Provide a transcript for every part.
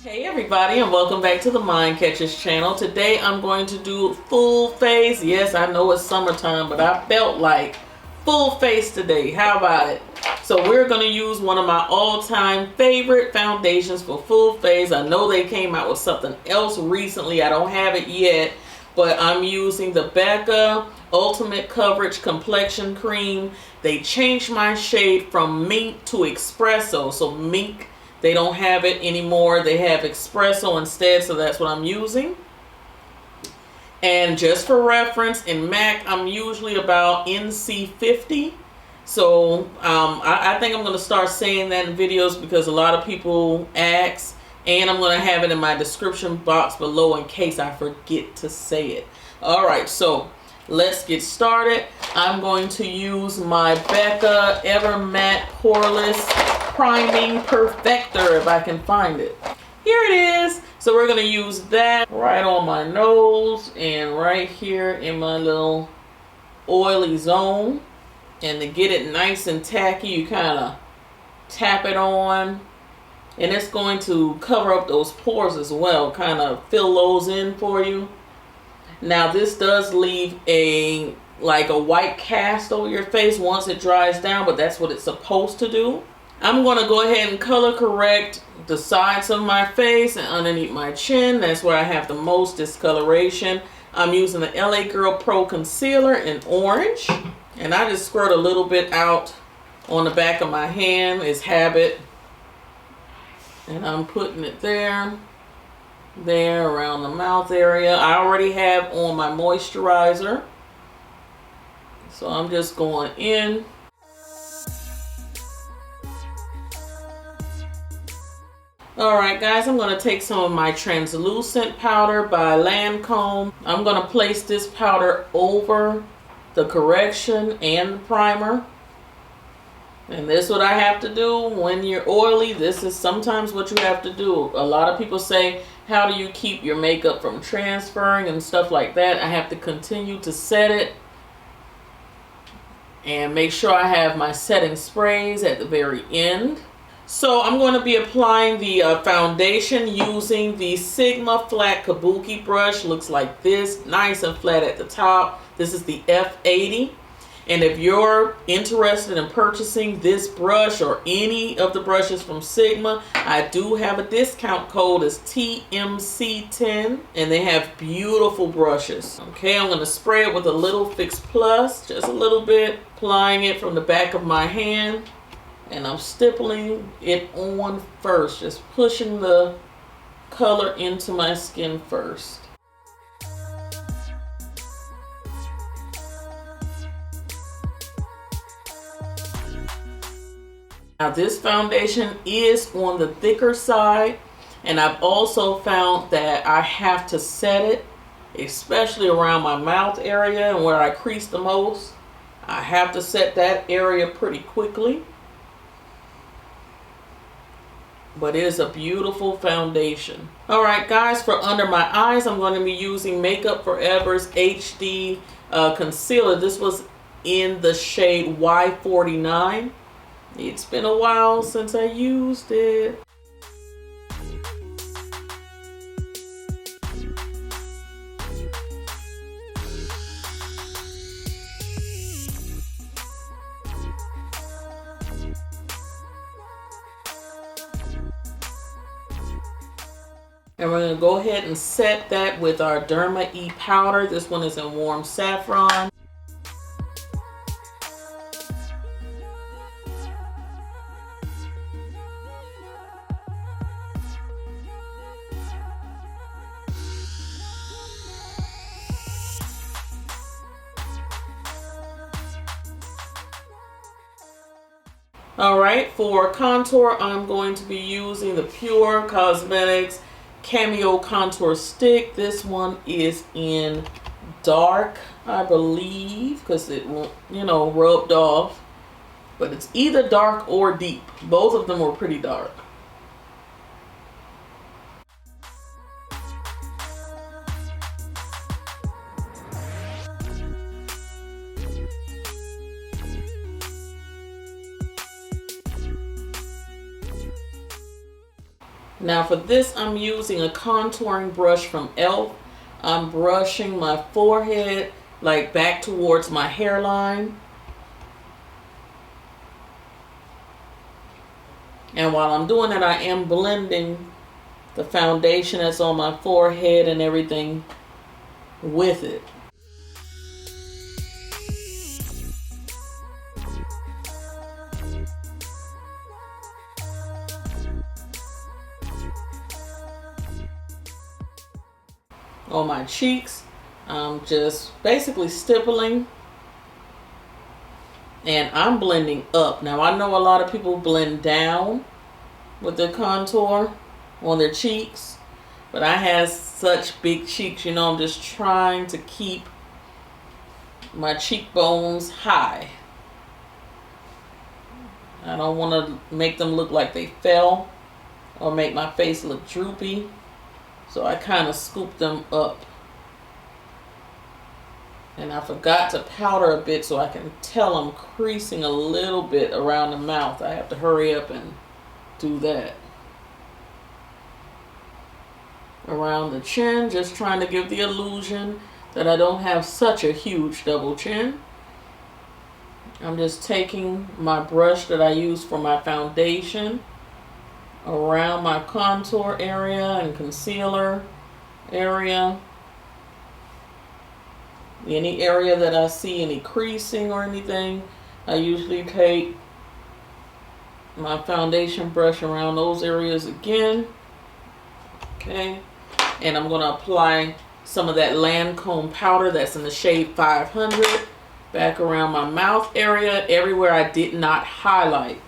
Hey everybody, and welcome back to the MindCatcher's channel. Today I'm going to do full face. Yes, I know it's summertime, but I felt like full face today. How about it? So we're going to use one of my all-time favorite foundations for full face. I know they came out with something else recently. I don't have it yet, but I'm using the Becca Ultimate Coverage Complexion Cream. They changed my shade from Mink to Espresso. So Mink, they don't have it anymore. They have Espresso instead, so that's what I'm using. And just for reference, in MAC, I'm usually about NC 50. So I think I'm going to start saying that in videos because a lot of people ask. And I'm going to have it in my description box below in case I forget to say it. All right, so let's get started. I'm going to use my Becca Ever Matte Poreless Priming Perfector if I can find it. Here it is. So we're going to use that right on my nose and right here in my little oily zone. And to get it nice and tacky, you kind of tap it on. And it's going to cover up those pores as well, kind of fill those in for you. Now this does leave like a white cast over your face once it dries down, but that's what it's supposed to do. I'm going to go ahead and color correct the sides of my face and underneath my chin. That's where I have the most discoloration. I'm using the LA Girl Pro Concealer in orange. And I just squirt a little bit out on the back of my hand. It's habit. And I'm putting it there around the mouth area. I already have on my moisturizer. So I'm just going in. Alright guys, I'm going to take some of my translucent powder by Lancome. I'm going to place this powder over the correction and the primer. And this is what I have to do when you're oily. This is sometimes what you have to do. A lot of people say, how do you keep your makeup from transferring and stuff like that? I have to continue to set it and make sure I have my setting sprays at the very end. So I'm going to be applying the foundation using the Sigma Flat Kabuki brush. Looks like this, nice and flat at the top. This is the F80. And if you're interested in purchasing this brush or any of the brushes from Sigma, I do have a discount code. It's TMC10, and they have beautiful brushes. Okay, I'm going to spray it with a little Fix Plus, just a little bit, applying it from the back of my hand. And I'm stippling it on first, just pushing the color into my skin first. Now this foundation is on the thicker side, and I've also found that I have to set it, especially around my mouth area and where I crease the most. I have to set that area pretty quickly. But it is a beautiful foundation. Alright guys, for under my eyes, I'm going to be using Makeup Forever's HD Concealer. This was in the shade Y49. It's been a while since I used it. And we're going to go ahead and set that with our Derma E powder. This one is in Warm Saffron. Alright, for contour, I'm going to be using the Pure Cosmetics Cameo Contour Stick. This one is in dark, I believe, because it won't, rubbed off. But it's either dark or deep. Both of them were pretty dark. Now for this, I'm using a contouring brush from e.l.f. I'm brushing my forehead like back towards my hairline. And while I'm doing that, I am blending the foundation that's on my forehead and everything with it. On my cheeks, I'm just basically stippling, and I'm blending up. Now I know a lot of people blend down with their contour on their cheeks, but I have such big cheeks, you know, I'm just trying to keep my cheekbones high. I don't want to make them look like they fell or make my face look droopy. So I kind of scoop them up. And I forgot to powder a bit, so I can tell I'm creasing a little bit around the mouth. I have to hurry up and do that. Around the chin, just trying to give the illusion that I don't have such a huge double chin. I'm just taking my brush that I use for my foundation around my contour area and concealer area. Any area that I see any creasing or anything, I usually take my foundation brush around those areas again. Okay, and I'm going to apply some of that Lancome powder that's in the shade 500 back around my mouth area, everywhere I did not highlight.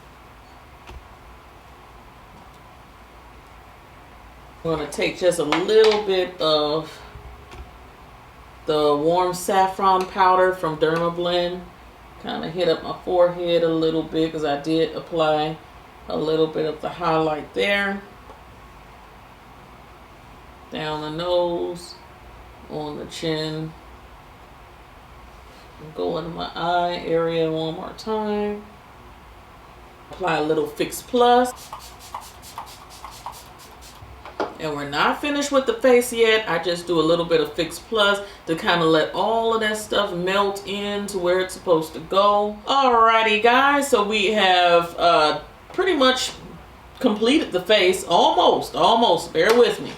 I'm going to take just a little bit of the warm saffron powder from Dermablend, kind of hit up my forehead a little bit because I did apply a little bit of the highlight there. Down the nose, on the chin. Go into my eye area one more time. Apply a little Fix Plus. And we're not finished with the face yet. I just do a little bit of Fix Plus to kind of let all of that stuff melt into where it's supposed to go. Alrighty guys, so we have pretty much completed the face. Almost, bear with me.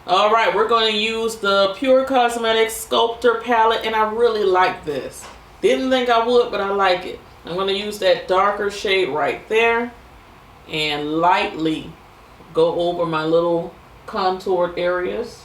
Alright, we're going to use the Pure Cosmetic Sculptor palette, and I really like this. Didn't think I would, but I like it. I'm going to use that darker shade right there and lightly go over my little contoured areas.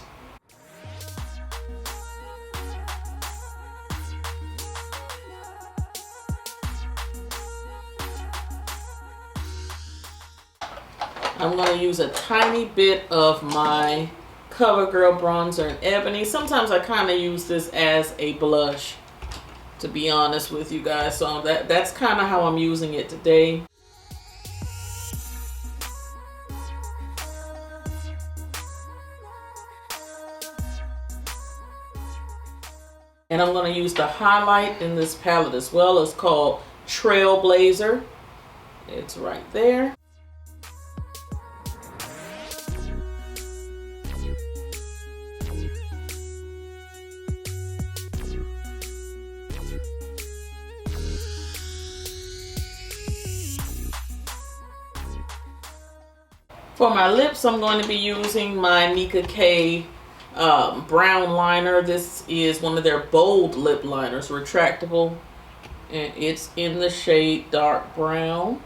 I'm going to use a tiny bit of my CoverGirl bronzer in Ebony. Sometimes I kind of use this as a blush, to be honest with you guys. So that's kind of how I'm using it today. And I'm going to use the highlight in this palette as well. It's called Trailblazer. It's right there. For my lips, I'm going to be using my Nicka brown liner. This is one of their bold lip liners, retractable, and it's in the shade dark brown.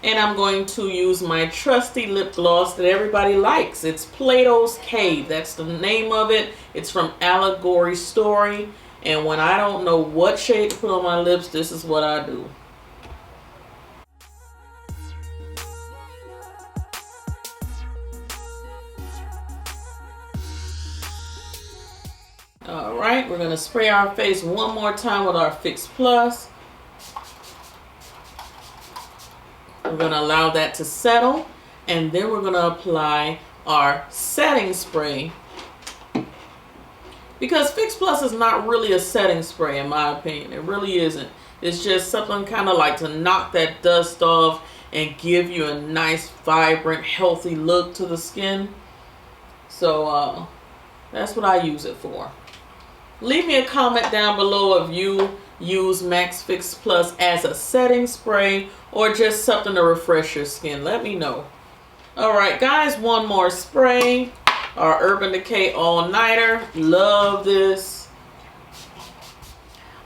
And I'm going to use my trusty lip gloss that everybody likes. It's Plato's Cave. That's the name of it. It's from Allegory Story. And when I don't know what shade to put on my lips, this is what I do. Alright, we're going to spray our face one more time with our Fix Plus. We're going to allow that to settle, and then we're going to apply our setting spray. because Fix Plus is not really a setting spray in my opinion. It really isn't. It's just something kind of like to knock that dust off and give you a nice, vibrant, healthy look to the skin. So that's what I use it for. Leave me a comment down below if you use Max Fix Plus as a setting spray or just something to refresh your skin. Let me know. Alright guys, one more spray. Our Urban Decay All Nighter. Love this.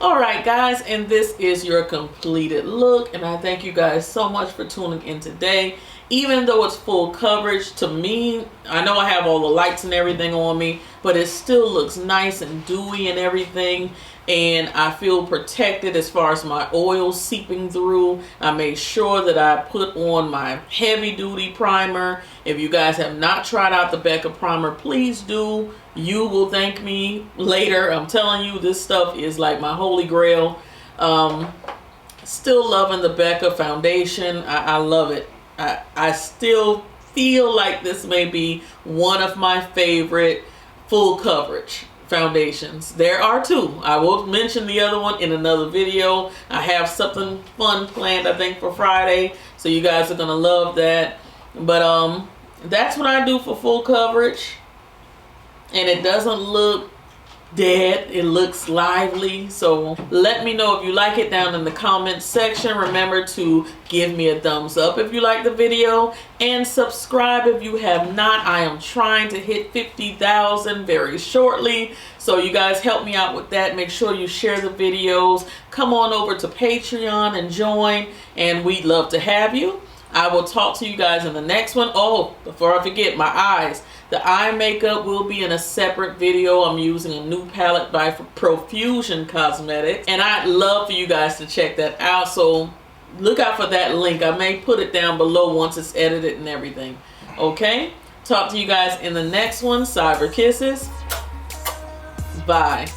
Alright guys, and this is your completed look, and I thank you guys so much for tuning in today. Even though it's full coverage, to me, I know I have all the lights and everything on me, but it still looks nice and dewy and everything, and I feel protected as far as my oil seeping through. I made sure that I put on my heavy duty primer. If you guys have not tried out the Becca primer, please do. You will thank me later. I'm telling you, this stuff is like my holy grail. Still loving the Becca foundation. I love it. I still feel like this may be one of my favorite full coverage foundations. There are two. I will mention the other one in another video. I have something fun planned, I think, for Friday, so you guys are gonna love that. But that's what I do for full coverage, and it doesn't look dead. It looks lively. So let me know if you like it down in the comments section. Remember to give me a thumbs up if you like the video, and subscribe if you have not. I am trying to hit 50,000 very shortly, so you guys help me out with that. Make sure you share the videos. Come on over to Patreon and join, and we'd love to have you. I will talk to you guys in the next one. Oh, before I forget, my eyes. The eye makeup will be in a separate video. I'm using a new palette by Profusion Cosmetics, and I'd love for you guys to check that out. So look out for that link. I may put it down below once it's edited and everything. Okay? Talk to you guys in the next one. Cyber kisses. Bye.